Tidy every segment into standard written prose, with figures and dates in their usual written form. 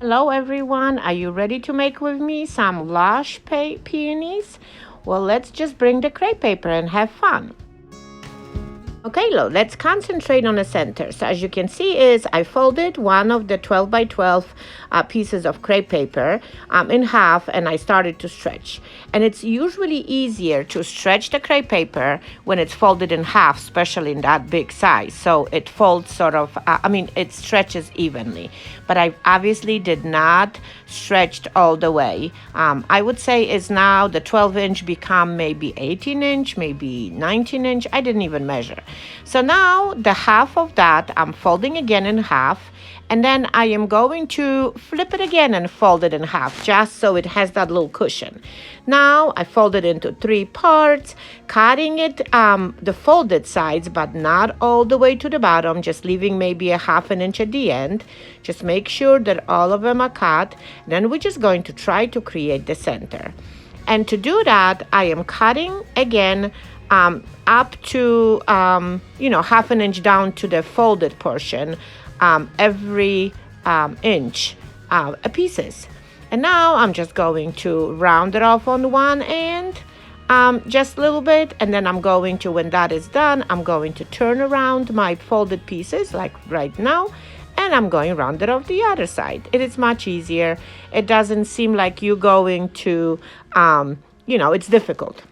Hello everyone, are you ready to make with me some Lush peonies? Well, let's just bring the crepe paper and have fun. Okay, let's concentrate on the center. So as you can see is I folded one of the 12 by 12 pieces of crepe paper in half, and I started to stretch. And it's usually easier to stretch the crepe paper when it's folded in half, especially in that big size. So it folds sort of, it stretches evenly. But I obviously did not stretch all the way. I would say is now the 12-inch become maybe 18-inch, maybe 19-inch. I didn't even measure. So now the half of that I'm folding again in half, and then I am going to flip it again and fold it in half just so it has that little cushion. Now I fold it into 3 parts, cutting it the folded sides, but not all the way to the bottom, just leaving maybe a half an inch at the end. Just make sure that all of them are cut. Then we're just going to try to create the center. And to do that, I am cutting again up to half an inch down to the folded portion every inch pieces. And now I'm just going to round it off on one end just a little bit, and then I'm going to, when that is done, I'm going to turn around my folded pieces like right now, and I'm going to round it off the other side. It is much easier. It doesn't seem like you're going to it's difficult.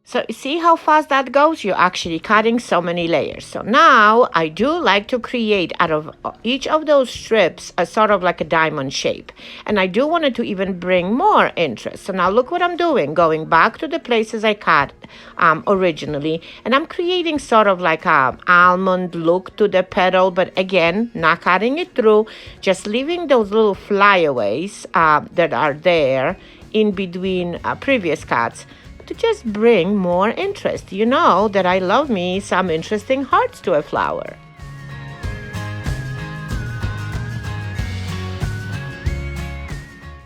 So you see how fast that goes? You're actually cutting so many layers. So now I do like to create out of each of those strips a sort of like a diamond shape. And I do want it to even bring more interest. So now look what I'm doing. Going back to the places I cut originally. And I'm creating sort of like a almond look to the petal. But again, not cutting it through. Just leaving those little flyaways that are there in between previous cuts, to just bring more interest. You know that I love me some interesting hearts to a flower.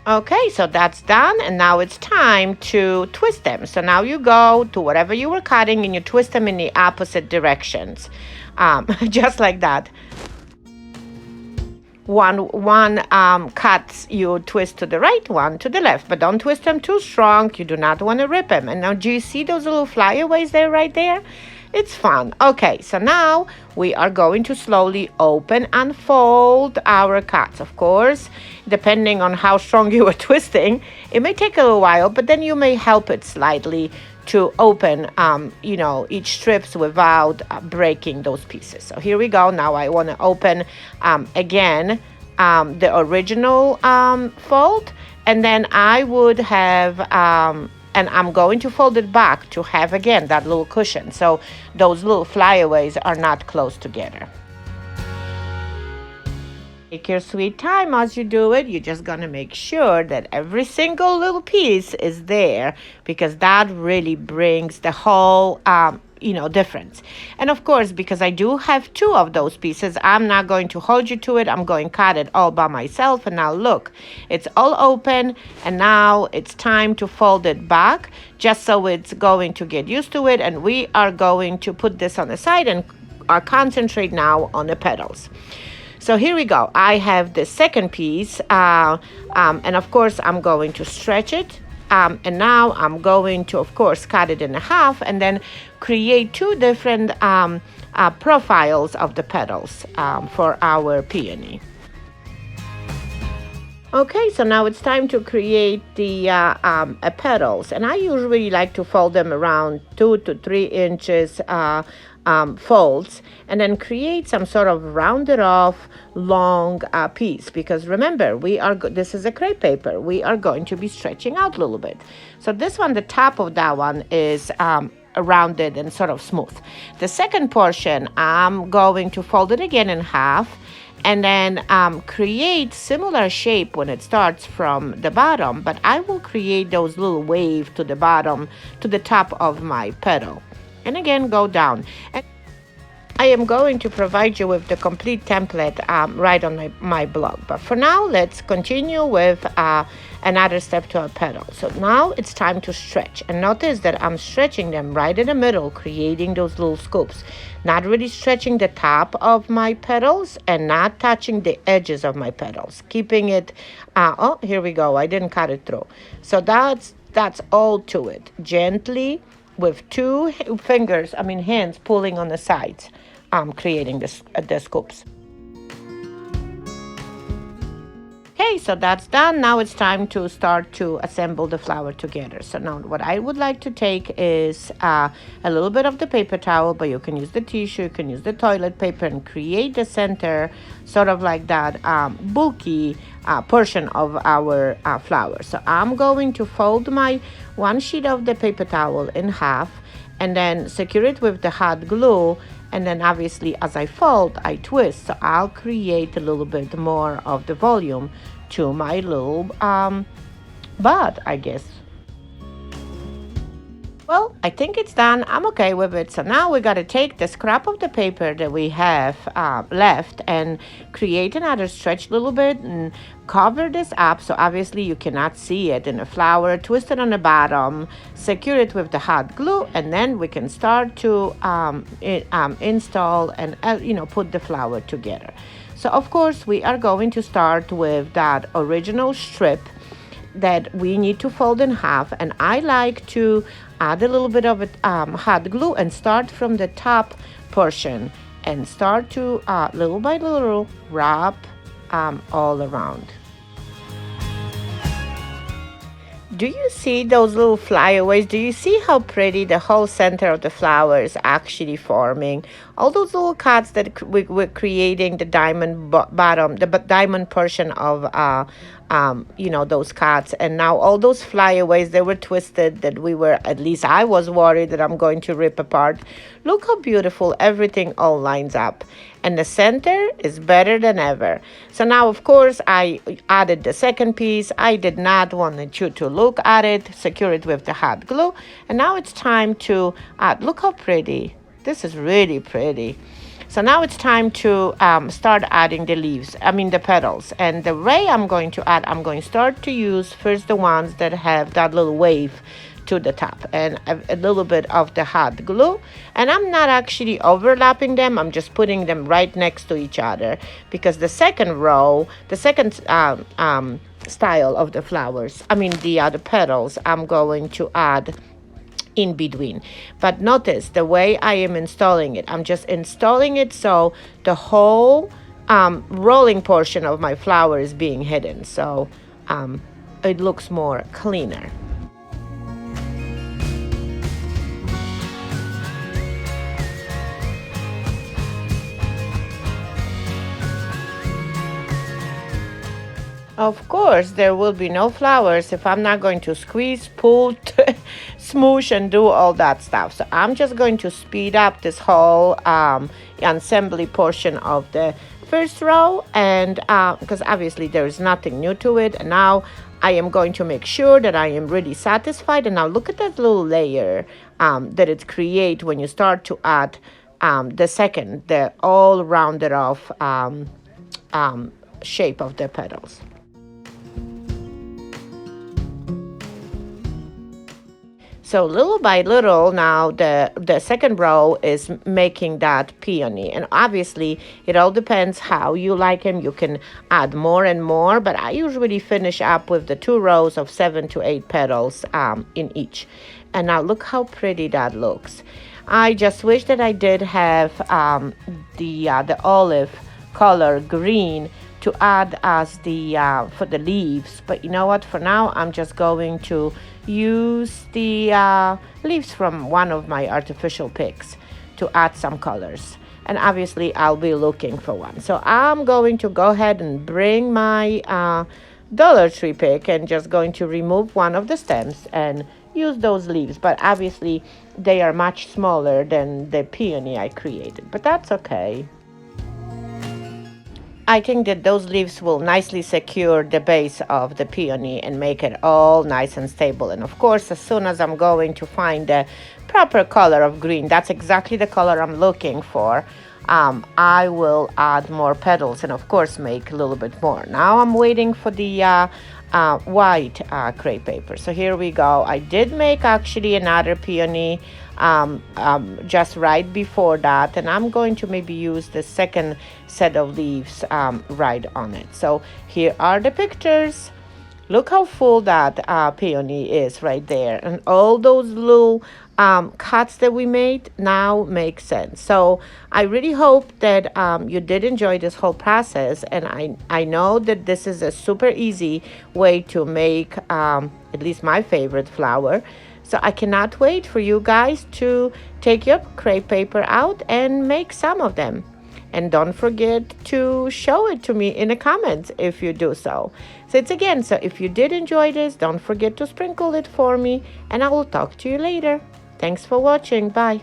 Okay, so that's done, and now it's time to twist them. So now you go to whatever you were cutting and you twist them in the opposite directions, just like that. One cuts, you twist to the right, one to the left, but don't twist them too strong. You do not want to rip them. And now do you see those little flyaways there, right there? It's fun. Okay, so now we are going to slowly open and fold our cuts. Of course, depending on how strong you are twisting, it may take a little while, but then you may help it slightly to open, each strips without breaking those pieces. So here we go. Now I want to open again the original fold, and then I would have, and I'm going to fold it back to have again that little cushion, so those little flyaways are not close together. Take your sweet time as you do it. You're just going to make sure that every single little piece is there, because that really brings the whole, difference. And of course, because I do have 2 of those pieces, I'm not going to hold you to it. I'm going to cut it all by myself. And now look, it's all open. And now it's time to fold it back, just so it's going to get used to it. And we are going to put this on the side and concentrate now on the petals. So here we go. I have the second piece, and of course I'm going to stretch it. And now I'm going to, of course, cut it in half and then create 2 different profiles of the petals for our peony. Okay, so now it's time to create the petals. And I usually like to fold them around 2 to 3 inches folds, and then create some sort of rounded off long piece, because remember, this is a crepe paper. We are going to be stretching out a little bit. So this one, the top of that one is rounded and sort of smooth. The second portion, I'm going to fold it again in half, and then create similar shape when it starts from the bottom, but I will create those little wave to the bottom, to the top of my petal. And again, go down. I am going to provide you with the complete template right on my blog. But for now, let's continue with another step to our petals. So now it's time to stretch. And notice that I'm stretching them right in the middle, creating those little scoops. Not really stretching the top of my petals and not touching the edges of my petals. Keeping it, oh, here we go. I didn't cut it through. So that's all to it. Gently with two hands pulling on the sides, creating the scoops. Okay, so that's done. Now it's time to start to assemble the flower together. So now what I would like to take is a little bit of the paper towel, but you can use the tissue, you can use the toilet paper and create the center, sort of like that bulky portion of our flower. So I'm going to fold my one sheet of the paper towel in half and then secure it with the hot glue. And then obviously as I fold, I twist. So I'll create a little bit more of the volume to my little bud, I guess. Well, I think it's done. I'm okay with it. So now we got to take the scrap of the paper that we have left and create another stretch a little bit and cover this up. So obviously you cannot see it in the flower. Twist it on the bottom, secure it with the hot glue, and then we can start to install and put the flower together. So of course we are going to start with that original strip that we need to fold in half, and I like to add a little bit of hot glue and start from the top portion and start to little by little wrap all around. Do you see those little flyaways? Do you see how pretty the whole center of the flower is actually forming? All those little cuts that we're creating the diamond bottom, the diamond portion of those cuts, and now all those flyaways that were twisted that at least I was worried that I'm going to rip apart. Look how beautiful everything all lines up, and the center is better than ever. So now of course I added the second piece. I did not want you to look at it, secure it with the hot glue, and now it's time to add. Look how pretty. This is really pretty. So now it's time to start adding the petals. And the way I'm going to add, I'm going to start to use first the ones that have that little wave to the top and a little bit of the hot glue. And I'm not actually overlapping them. I'm just putting them right next to each other because the second style of the flowers, the petals, I'm going to add in between. But notice the way I am installing it. I'm just installing it so the whole rolling portion of my flower is being hidden. So it looks more cleaner. Of course, there will be no flowers if I'm not going to squeeze, pull, smoosh, and do all that stuff. So I'm just going to speed up this whole assembly portion of the first row, and because obviously there is nothing new to it. And now I am going to make sure that I am really satisfied. And now look at that little layer that it creates when you start to add the all rounded off shape of the petals. So little by little now the second row is making that peony, and obviously it all depends how you like them. You can add more and more, but I usually finish up with the 2 rows of 7 to 8 petals in each. And now look how pretty that looks. I just wish that I did have the olive color green to add as for the leaves, but you know what, for now I'm just going to use the leaves from one of my artificial picks to add some colors, and obviously I'll be looking for one. So I'm going to go ahead and bring my Dollar Tree pick and just going to remove one of the stems and use those leaves, but obviously they are much smaller than the peony I created, but that's okay. I think that those leaves will nicely secure the base of the peony and make it all nice and stable. And of course, as soon as I'm going to find the proper color of green, that's exactly the color I'm looking for, I will add more petals and of course make a little bit more. Now I'm waiting for the white crepe paper. So here we go. I did make actually another peony just right before that, and I'm going to maybe use the second set of leaves right on it. So here are the pictures. Look how full that peony is right there. And all those little cuts that we made now make sense. So I really hope that you did enjoy this whole process. And I know that this is a super easy way to make at least my favorite flower. So I cannot wait for you guys to take your crepe paper out and make some of them. And don't forget to show it to me in the comments if you do so. So if you did enjoy this, don't forget to sprinkle it for me, and I will talk to you later. Thanks for watching. Bye.